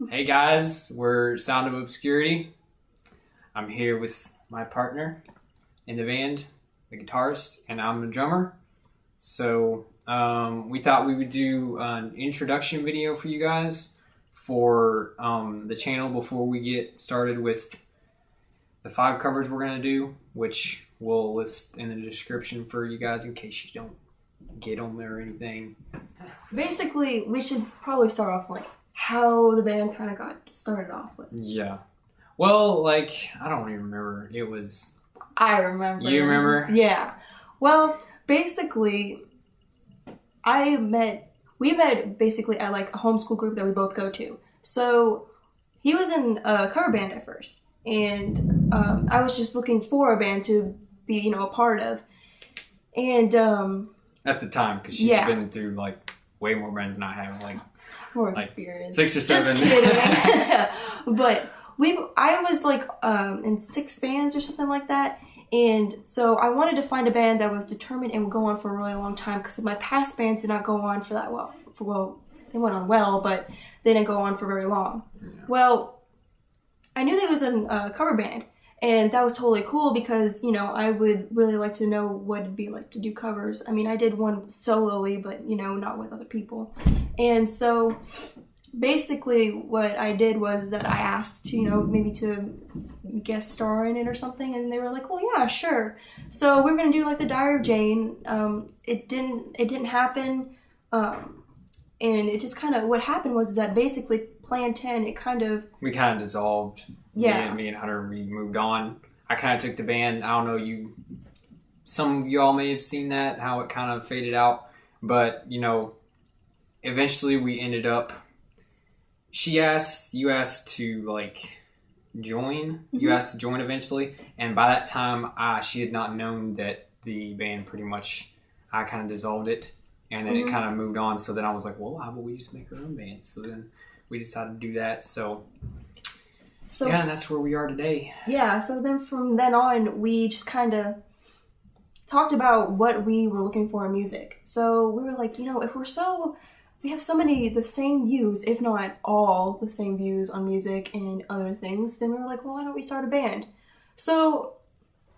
Hey guys, we're Sound of Obscurity. I'm here with my partner in the band, the guitarist, and I'm the drummer. So we thought we would do an introduction video for you guys for the channel before we get started with the 5 covers we're going to do, which we'll list in the description for you guys in case you don't get them or anything. Basically, we should probably start off like how the band kind of got started off with. Yeah. Well, like, I don't even remember. It was... I remember. You remember? Yeah. Well, basically, we met basically at like a homeschool group that we both go to. So he was in a cover band at first, and I was just looking for a band to be, a part of. And at the time, because she's been through like way more bands than I have, like more experience, 6 or 7. Just kidding. But I was like in 6 bands or something like that. And so I wanted to find a band that was determined and would go on for a really long time, because my past bands did not go on for that well. They went on well, but they didn't go on for very long. Yeah. Well, I knew there was a cover band, and that was totally cool because, I would really like to know what it'd be like to do covers. I mean, I did one solely, but, not with other people. And so basically what I did was that I asked to, maybe to guest star in it or something, and they were like, well, yeah, sure. So we were going to do like the Diary of Jane. It didn't happen. And it just kind of, what happened was that basically Plan 10, we kind of dissolved. Yeah. Me and Hunter, we moved on. I kind of took the band. I don't know, some of y'all may have seen that, how it kind of faded out. But, eventually we ended up, you asked to like join. Mm-hmm. You asked to join eventually. And by that time, she had not known that the band pretty much, I kind of dissolved it. And then it kind of moved on. So then I was like, well, how about we just make our own band? So then we decided to do that. So yeah, and that's where we are today. Yeah, so then from then on, we just kind of talked about what we were looking for in music. So we were like, if we have so many the same views, if not all the same views on music and other things, then we were like, well, why don't we start a band? So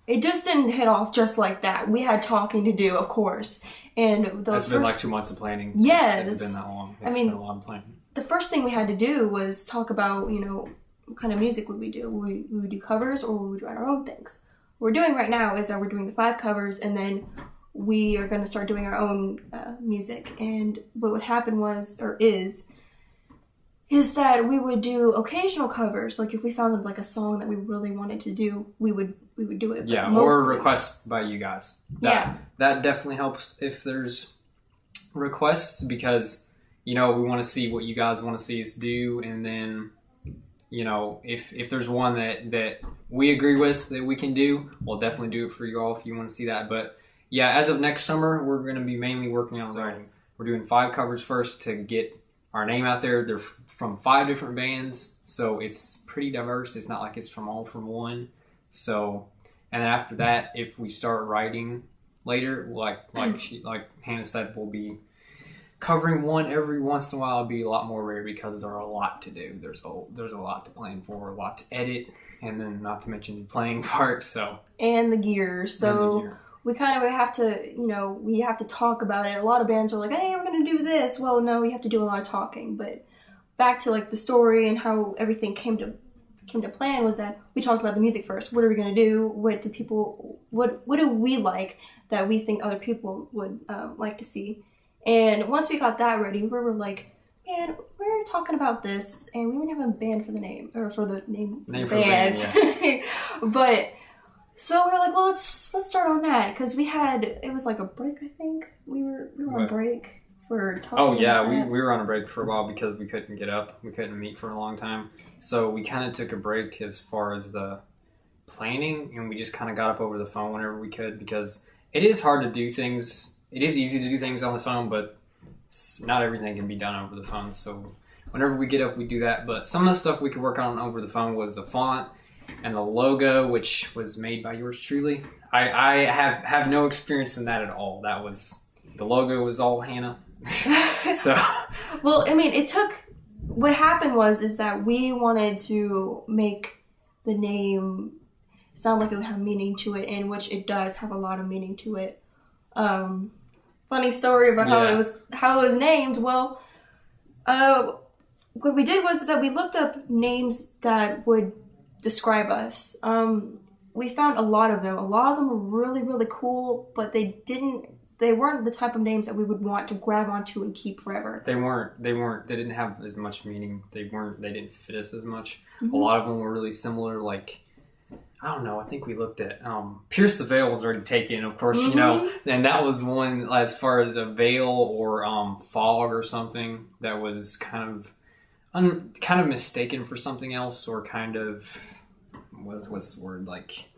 it just didn't hit off just like that. We had talking to do, of course. And it's been like 2 months of planning. Yes. It's been that long. It's been a lot of planning. The first thing we had to do was talk about, what kind of music would we do? Would we do covers, or would we write our own things? What we're doing right now is that we're doing the 5 covers, and then we are going to start doing our own music. And what would happen is that we would do occasional covers. Like if we found like a song that we really wanted to do, we would do it. Yeah, or requests by you guys. That definitely helps if there's requests, because we want to see what you guys want to see us do, and then if there's one that we agree with that we can do, we'll definitely do it for you all if you want to see that. But yeah, as of next summer, we're going to be mainly working on writing. We're doing 5 covers first to get our name out there. They're from 5 different bands, so it's pretty diverse. It's not like it's from one. So, and then after that, if we start writing later, like Hannah said, we'll be covering one every once in a while. It'll be a lot more rare because there are a lot to do. There's a lot to plan for, a lot to edit, and then not to mention the playing part. So and the gear. So we kind of have to, we have to talk about it. A lot of bands are like, hey, we're going to do this. Well, no, we have to do a lot of talking. But back to like the story and how everything came to plan was that we talked about the music first. What are we going to do? What do we like that we think other people would like to see? And once we got that ready, we were like, man, we're talking about this, and we didn't have a band for the name, or for the name for the band. Yeah. But so we were like, well, let's start on that, because it was like a break, I think. We were on break for talking. Oh yeah, we were on a break for a while because we couldn't get up. We couldn't meet for a long time. So we kind of took a break as far as the planning, and we just kind of got up over the phone whenever we could, because it is hard to do things. It is easy to do things on the phone, but not everything can be done over the phone. So whenever we get up, we do that. But some of the stuff we could work on over the phone was the font and the logo, which was made by yours truly. I have no experience in that at all. The logo was all Hannah. So well, I mean, it took what happened is that we wanted to make the name sound like it would have meaning to it, in which it does have a lot of meaning to it. Funny story about how it was named. Well, what we did was that we looked up names that would describe us. We found a lot of them. A lot of them were really, really cool, but they weren't the type of names that we would want to grab onto and keep forever. They didn't have as much meaning. They didn't fit us as much. A lot of them were really similar, like, I don't know, I think we looked at, Pierce the Veil was already taken, of course, you know, and that was one, as far as a veil or fog or something, that was kind of mistaken for something else, or kind of, what's the word, like,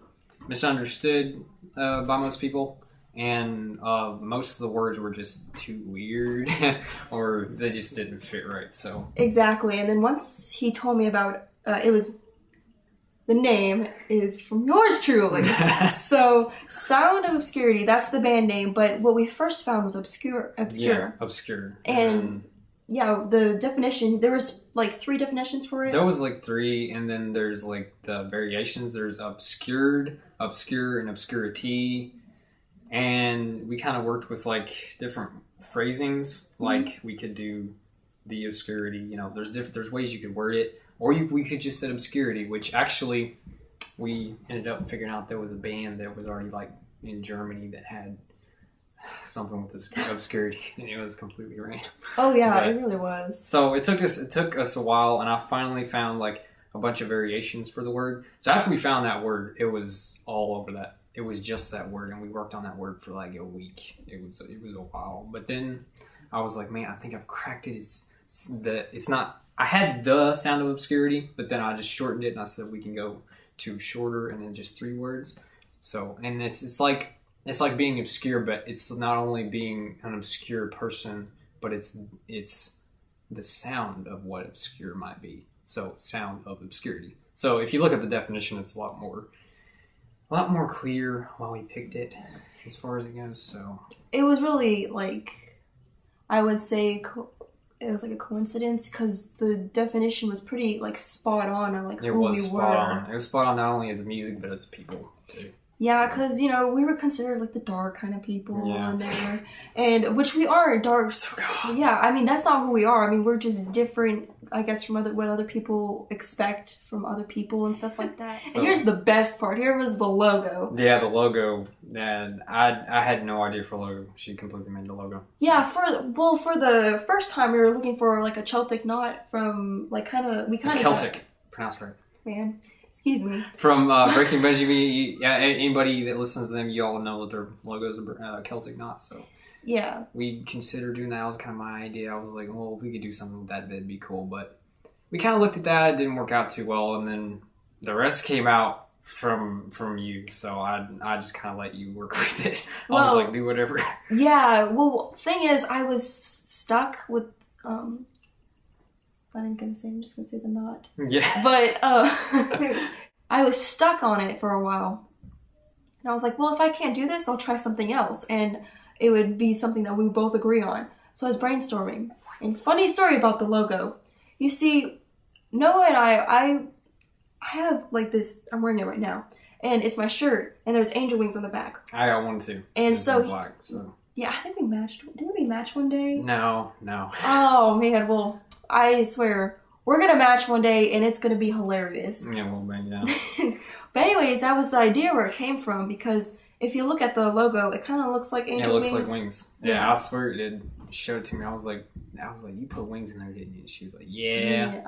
misunderstood by most people. And most of the words were just too weird, or they just didn't fit right. So exactly. And then once he told me about the name is from yours truly. So Sound of Obscurity, that's the band name. But what we first found was obscure. Yeah, obscure. And the definition, there was like 3 definitions for it. There was like 3, and then there's like the variations. There's obscured, obscure, and obscurity. And we kind of worked with like different phrasings. Like we could do the obscurity, you know, there's ways you could word it. Or we could just say obscurity, which actually we ended up figuring out there was a band that was already like in Germany that had something with this obscurity, and it was completely random. Oh yeah, it really was. So it took us a while, and I finally found like a bunch of variations for the word. So after we found that word, it was all over that. It was just that word, and we worked on that word for like a week. It was a while, but then I was like, man, I think I've cracked it. It's not. I had the Sound of Obscurity, but then I just shortened it, and I said we can go to shorter and then just 3 words. So, and it's like being obscure, but it's not only being an obscure person, but it's the sound of what obscure might be. So, Sound of Obscurity. So, if you look at the definition, it's a lot more clear why we picked it as far as it goes. So, it was really like, I would say. It was like a coincidence because the definition was pretty like spot on, or like who we were. It was spot on. It was spot on not only as music but as people too. Yeah, because you know we were considered like the dark kind of people, and which we are dark. So yeah, I mean that's not who we are. I mean we're just different, I guess, from what other people expect from other people and stuff like that. So, and here's the best part. Here was the logo. Yeah, the logo. And I had no idea for logo. She completely made the logo. So. Yeah, for the first time we were looking for like a Celtic knot from like It's Celtic, pronounced right. Man. Excuse me. From Breaking Benjamin, anybody that listens to them, you all know that their logo is a Celtic knot. So yeah, we considered doing that. That was kind of my idea. I was like, well, if we could do something with that, that'd be cool. But we kind of looked at that. It didn't work out too well, and then the rest came out from you. So I just kind of let you work with it. I was like, do whatever. Yeah. Well, thing is, I was stuck with. I'm just gonna say the knot. Yeah. But I was stuck on it for a while. And I was like, well, if I can't do this, I'll try something else. And it would be something that we would both agree on. So I was brainstorming. And funny story about the logo. You see, Noah and I have like this, I'm wearing it right now. And it's my shirt. And there's angel wings on the back. I got one too. And it's so black, so. Yeah, I think we matched. Didn't we match one day? No. Oh, man. Well, I swear, we're going to match one day, and it's going to be hilarious. Yeah, well, maybe not. But anyways, that was the idea where it came from, because if you look at the logo, it kind of looks like angel wings. It looks like wings. Yeah, I swear it did. Show it to me. I was like, you put wings in there, didn't you? She was like, yeah.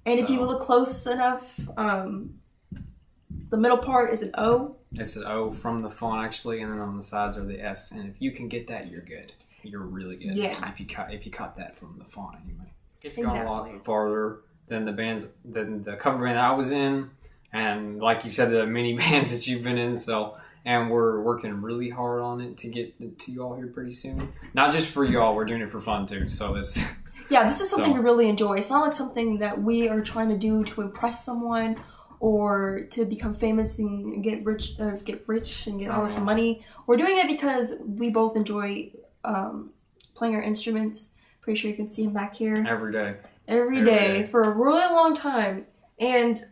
And if you look close enough, the middle part is an O. It's an O from the font, actually, and then on the sides are the S. And if you can get that, you're good. You're really good. Yeah. If you caught that from the font, anyway. It's gone a lot farther than the cover band I was in, and like you said, the many bands that you've been in. So, and we're working really hard on it to get it to you all here pretty soon. Not just for you all, we're doing it for fun too. So it's this is something we really enjoy. It's not like something that we are trying to do to impress someone or to become famous and get rich and get all this money. We're doing it because we both enjoy playing our instruments. Pretty sure you can see them back here. Every day. Every day for a really long time. And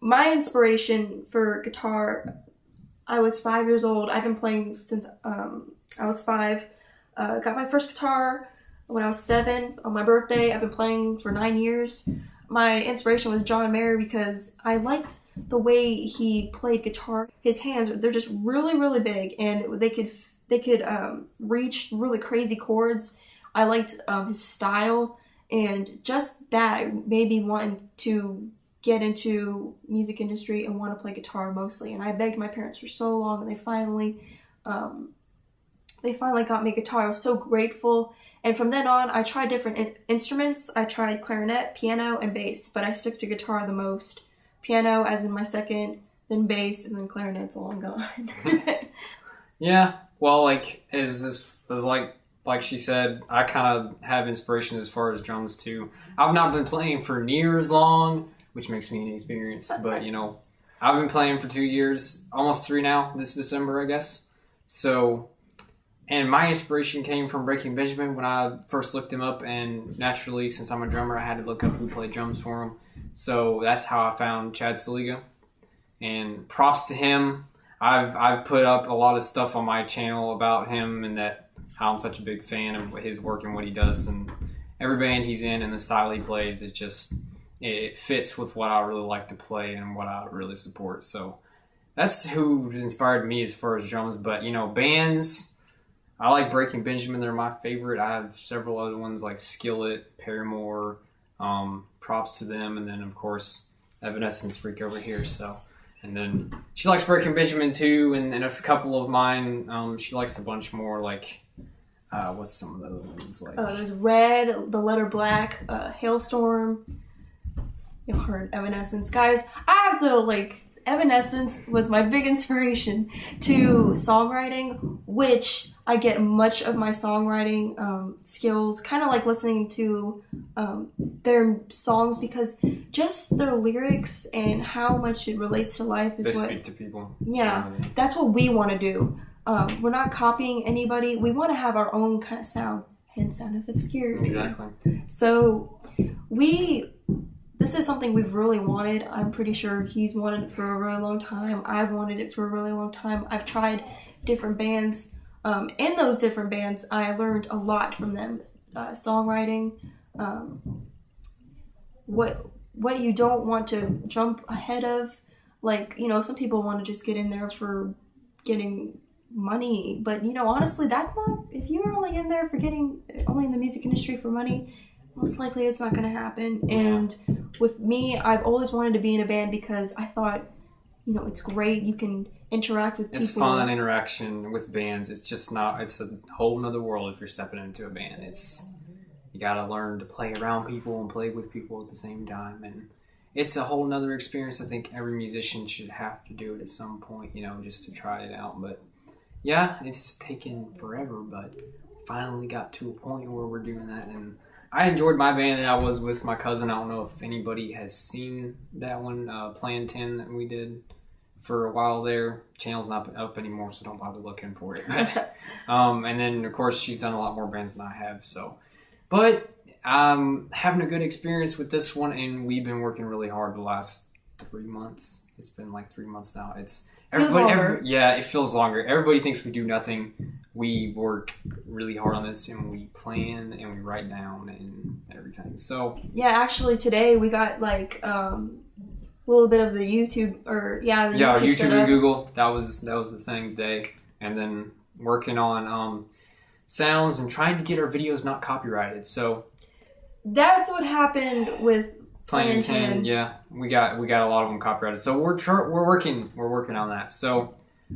my inspiration for guitar, I was 5 years old. I've been playing since I was 5. Got my first guitar when I was 7 on my birthday. I've been playing for 9 years. My inspiration was John Mayer because I liked the way he played guitar. His hands, they're just really, really big, and they could reach really crazy chords. I liked his style, and just that made me want to get into music industry and want to play guitar mostly. And I begged my parents for so long, and they finally got me a guitar. I was so grateful. And from then on, I tried different instruments. I tried clarinet, piano, and bass, but I stuck to guitar the most. Piano as in my second, then bass, and then clarinet's long gone. Yeah, well, like as like she said, I kind of have inspiration as far as drums too. I've not been playing for near as long, which makes me inexperienced, but I've been playing for 2 years, almost 3 now, this December, I guess. So, and my inspiration came from Breaking Benjamin when I first looked him up, and naturally, since I'm a drummer, I had to look up who played drums for him. So that's how I found Chad Saliga, and props to him. I've put up a lot of stuff on my channel about him and how I'm such a big fan of his work and what he does, and every band he's in and the style he plays, it fits with what I really like to play and what I really support. So that's who inspired me as far as drums. But bands, I like Breaking Benjamin. They're my favorite. I have several other ones like Skillet, Paramore. Props to them. And then, of course, Evanescence freak over here. So, and then she likes Breaking Benjamin too. And a couple of mine, she likes a bunch more. Like, what's some of the other ones like? There's Red, The Letter Black, Hailstorm. Y'all heard Evanescence, guys. I have to Evanescence was my big inspiration to songwriting, which I get much of my songwriting skills kind of like listening to their songs, because just their lyrics and how much it relates to life is they speak to people. Yeah, that's what we want to do. We're not copying anybody. We want to have our own kind of sound, hence Sound of Obscurity. Exactly. So this is something we've really wanted. I'm pretty sure he's wanted it for a really long time. I've wanted it for a really long time. I've tried different bands. In those different bands, I learned a lot from them. Songwriting, what you don't want to jump ahead of. Some people want to just get in there for getting money. But, honestly, that's not... If you're only in there for only in the music industry for money, most likely it's not going to happen. And with me, I've always wanted to be in a band because I thought, it's great. You can interact with people. It's fun interaction with bands. It's just not, it's a whole nother world if you're stepping into a band. You got to learn to play around people and play with people at the same time. And it's a whole nother experience. I think every musician should have to do it at some point, just to try it out. But yeah, it's taken forever, but finally got to a point where we're doing that. And I enjoyed my band that I was with my cousin. I don't know if anybody has seen that one, Plan 10 that we did for a while there. Channel's not up anymore, so don't bother looking for it. And then, of course, she's done a lot more bands than I have. But having a good experience with this one, and we've been working really hard the last 3 months. It's been 3 months now. It feels longer. Everybody thinks we do nothing. We work really hard on this, and we plan, and we write down, and everything. So yeah, actually today we got a little bit of the YouTube YouTube and Google. That was the thing today, and then working on sounds and trying to get our videos not copyrighted. So that's what happened with Plan 10. Yeah, we got a lot of them copyrighted. So we're working on that. So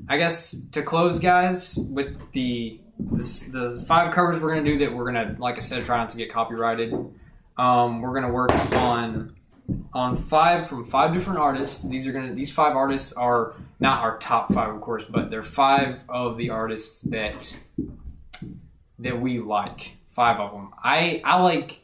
I guess to close, guys, with the 5 covers we're gonna do that we're gonna, like I said, try not to get copyrighted. We're gonna work on 5 from 5 different artists. These 5 artists are not our top 5, of course, but they're 5 of the artists that we like. 5 of them. I like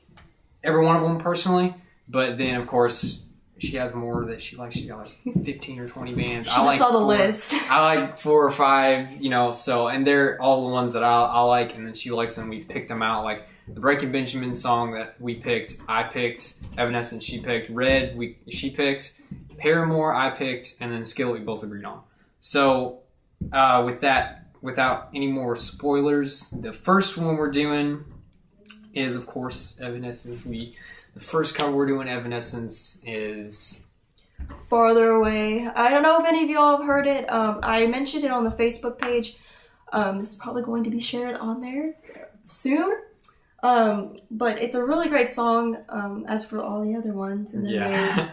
every one of them personally, but then of course she has more that she likes. She's got 15 or 20 bands. I saw the list. I like 4 or 5, so, and they're all the ones that I like, and then she likes them. We've picked them out. the Breaking Benjamin song that we picked, I picked. Evanescence, she picked. Red, she picked. Paramore, I picked. And then Skillet, we both agreed on. So with that, without any more spoilers, the first one we're doing is, of course, Evanescence. The first cover we're doing, Evanescence, is Farther Away. I don't know if any of y'all have heard it. I mentioned it on the Facebook page. This is probably going to be shared on there soon. But it's a really great song, as for all the other ones. And then there's...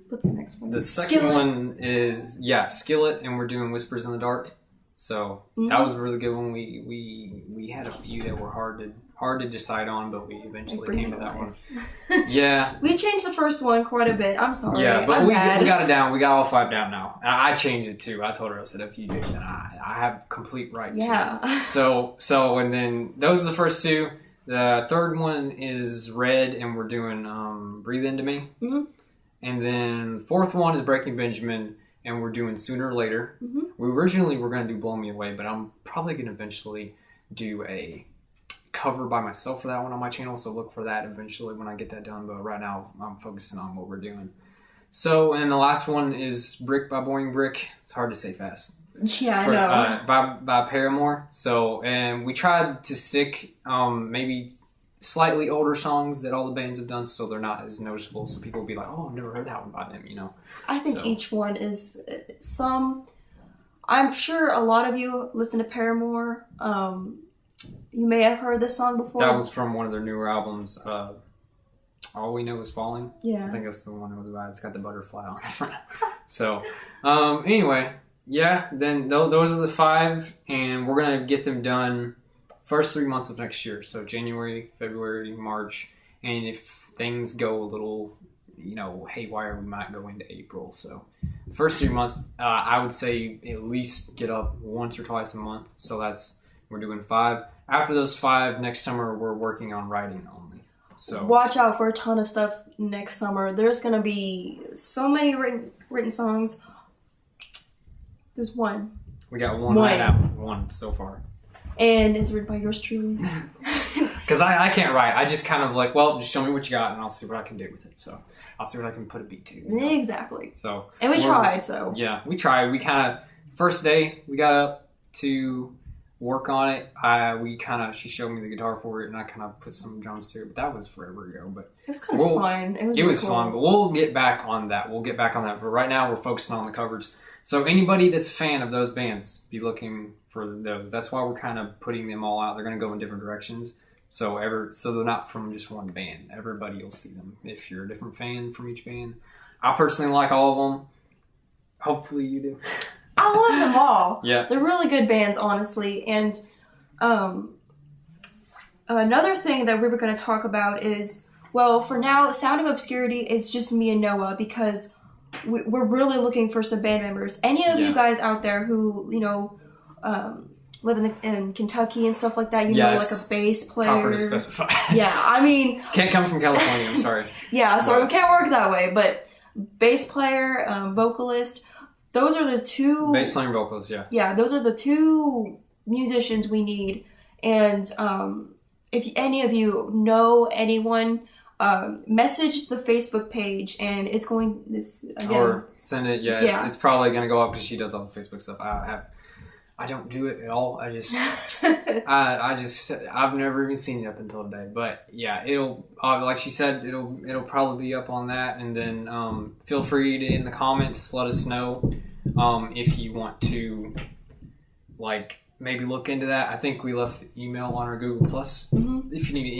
What's the next one? The second one is, Skillet, and we're doing Whispers in the Dark. So that was a really good one. We had a few that were hard to decide on, but we eventually came to that one. Yeah. We changed the first one quite a bit. I'm sorry. Yeah, but we got it down. We got all 5 down now. And I changed it too. I told her, I said, if you do, then I have complete right to. So, and then those are the first 2. The third one is Red, and we're doing Breathe Into Me. Mm-hmm. And then the fourth one is Breaking Benjamin, and we're doing Sooner or Later. Mm-hmm. We originally were going to do Blow Me Away, but I'm probably going to eventually do a cover by myself for that one on my channel, so look for that eventually when I get that done. But right now, I'm focusing on what we're doing. So, and the last one is Brick by Boring Brick. It's hard to say fast. Yeah, I know. By Paramore. So, and we tried to stick maybe slightly older songs that all the bands have done, so they're not as noticeable, so people will be like, oh, I've never heard that one by them, you know. I think each one is I'm sure a lot of you listen to Paramore. You may have heard this song before. That was from one of their newer albums, All We Know Is Falling. Yeah. I think that's the one that was about. It's got the butterfly on the front. So, anyway, then those are the 5, and we're going to get them done first 3 months of next year. So January, February, March, and if things go a little, haywire, we might go into April. So the first 3 months, I would say at least get up once or twice a month. So we're doing 5. After those 5, next summer, we're working on writing only. So watch out for a ton of stuff next summer. There's going to be so many written songs. There's one. We got one right out. One so far. And it's written by yours truly. Because I can't write. I just kind of like, well, just show me what you got and I'll see what I can do with it. So I'll see what I can put a beat to. Exactly. So and we tried, so. Yeah, we tried. We kind of, first day, we got up to work on it. She showed me the guitar for it and I kind of put some drums to it. But that was forever ago. But it was kind of fun. It was fun, but we'll get back on that. But right now we're focusing on the covers. So anybody that's a fan of those bands, be looking for those. That's why we're kind of putting them all out. They're going to go in different directions. So they're not from just one band. Everybody will see them if you're a different fan from each band. I personally like all of them. Hopefully you do. I love them all. Yeah. They're really good bands, honestly. And another thing that we were going to talk about is, well, for now, Sound of Obscurity is just me and Noah because we're really looking for some band members. Any of you guys out there who, live in Kentucky and stuff like that, know, like a bass player. Proper to specify. Yeah, I mean... Can't come from California, I'm sorry. Yeah, so it can't work that way, but bass player, vocalist, those are the 2... Bass player and vocalist, yeah. Yeah, those are the 2 musicians we need. And if any of you know anyone... message the Facebook page and it's going or send it. It's probably going to go up because she does all the Facebook stuff. I don't do it at all. I just I've never even seen it up until today. But yeah, it'll like she said, it'll probably be up on that. And then feel free to in the comments let us know if you want to maybe look into that. I think we left the email on our Google Plus. Mm-hmm. If you need to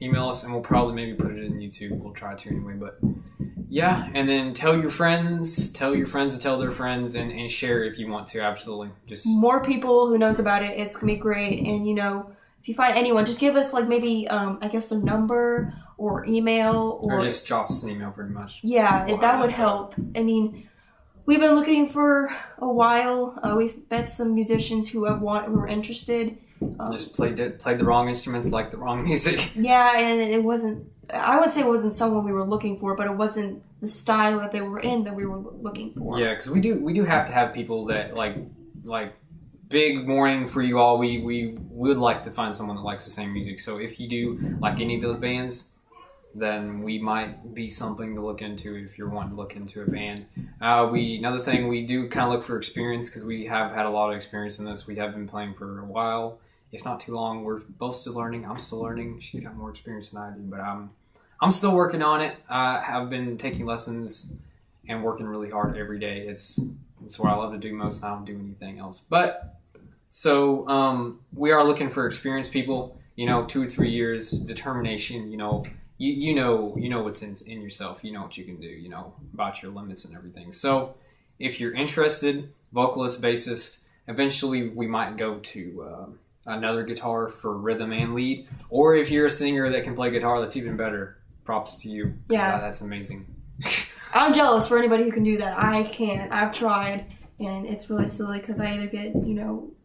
email us, and we'll probably maybe put it in YouTube. We'll try to anyway. But yeah, and then tell your friends to tell their friends, and share if you want to. Absolutely, just more people who knows about it. It's gonna be great. And if you find anyone, just give us maybe I guess their number or email or just drop us an email, pretty much. Yeah, that would help. I mean. We've been looking for a while. We've met some musicians who were interested. Just played the wrong instruments, like the wrong music. Yeah, and it wasn't. I would say it wasn't someone we were looking for, but it wasn't the style that they were in that we were looking for. Yeah, because we do have to have people that like big warning for you all. We would like to find someone that likes the same music. So if you do like any of those bands, then we might be something to look into if you're wanting to look into a band. Another thing, we do kind of look for experience because we have had a lot of experience in this. We have been playing for a while, if not too long. We're both still learning. I'm still learning. She's got more experience than I do, but I'm still working on it. I have been taking lessons and working really hard every day. It's what I love to do most. I don't do anything else. But so we are looking for experienced people. 2 or 3 years, determination. You know what's in yourself. You know what you can do. You know about your limits and everything. So if you're interested, vocalist, bassist, eventually we might go to another guitar for rhythm and lead. Or if you're a singer that can play guitar, that's even better. Props to you. Yeah, that's amazing. I'm jealous for anybody who can do that. I can't. I've tried, and it's really silly because I either get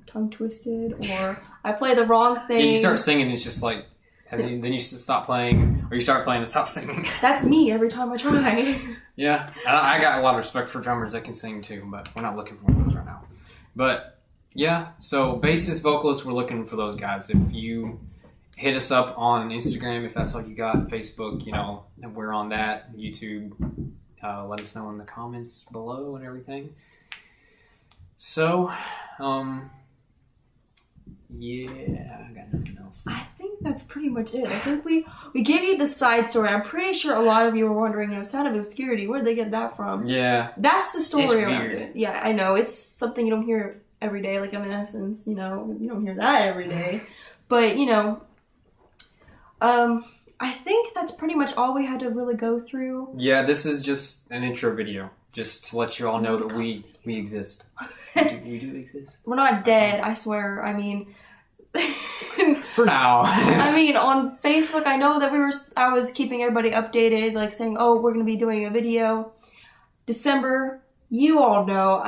tongue twisted or I play the wrong thing. Yeah, you start singing, and it's just like. And then you stop playing, or you start playing and stop singing. That's me every time I try. Yeah, I got a lot of respect for drummers that can sing too, but we're not looking for one of those right now. But yeah, so bassist, vocalist, we're looking for those guys. If you hit us up on Instagram, if that's all you got, Facebook, and we're on that, YouTube, let us know in the comments below and everything. So, yeah, I got nothing else. I think that's pretty much it. I think we gave you the side story. I'm pretty sure a lot of you were wondering, Sound of Obscurity, where did they get that from? Yeah. That's the story around it. Yeah, I know. It's something you don't hear every day, like Evanescence, you don't hear that every day. But, I think that's pretty much all we had to really go through. Yeah, this is just an intro video, just to let you all know that we exist. We do exist. We're not dead, I swear. I mean... For now. I mean, on Facebook, I know that I was keeping everybody updated, like saying, oh, we're going to be doing a video. December, you all know,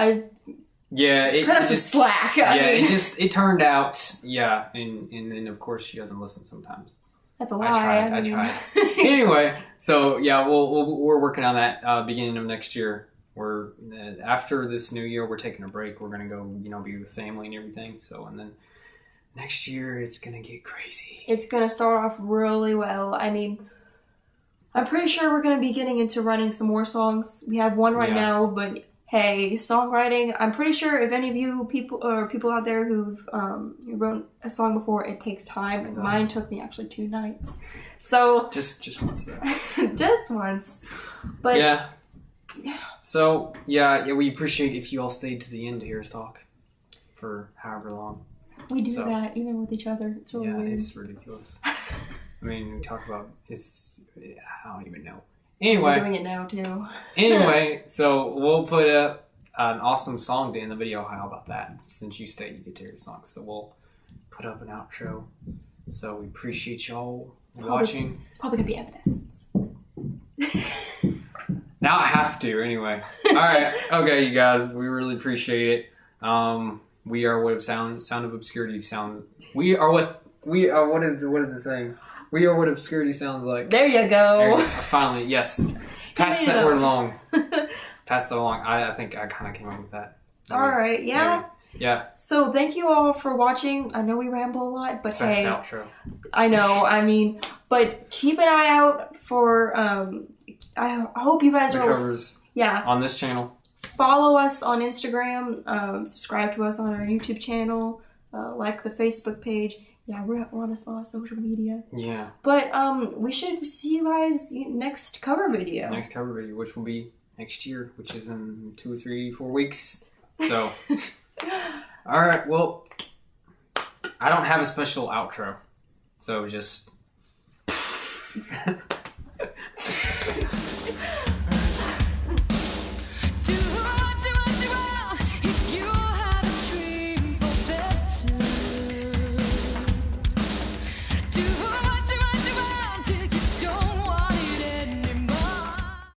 it cut us some slack. It turned out, and then of course she doesn't listen sometimes. That's a lie. I tried. Anyway, so yeah, we're working on that beginning of next year. We're after this new year, we're taking a break. We're gonna go, be with family and everything. So, and then next year it's gonna get crazy. It's gonna start off really well. I mean, I'm pretty sure we're gonna be getting into writing some more songs. We have one right now, but hey, songwriting. I'm pretty sure if any of you people out there who've wrote a song before, it takes time. Mine took me actually 2 nights. So just once though. Just once, but yeah. So yeah, we appreciate if you all stayed to the end to hear us talk for however long. We do that even with each other. It's really weird. It's ridiculous. I mean, we talk about I don't even know. Anyway, we're doing it now too. Anyway, so we'll put up an awesome song to end the video. How about that? Since you stayed, you get to hear the song. So we'll put up an outro. So we appreciate y'all watching. It's probably gonna be Evanescence. Now I have to anyway. All right, okay, you guys, we really appreciate it. We are what Sound of Obscurity sound. What is it saying? We are what obscurity sounds like. There you go. Finally, yes. Pass that word along. Pass that along. I think I kind of came up with that. All right, yeah. Maybe. Yeah. So thank you all for watching. I know we ramble a lot, but Best hey. outro. I know. I mean, but keep an eye out for. I hope you guys are covers. Yeah. On this channel. Follow us on Instagram. Subscribe to us on our YouTube channel. Like the Facebook page. Yeah, we're on a lot of social media. Yeah. But we should see you guys next cover video. Next cover video, which will be next year, which is in 2 or 3, 4 weeks. So, all right. Well, I don't have a special outro, so just.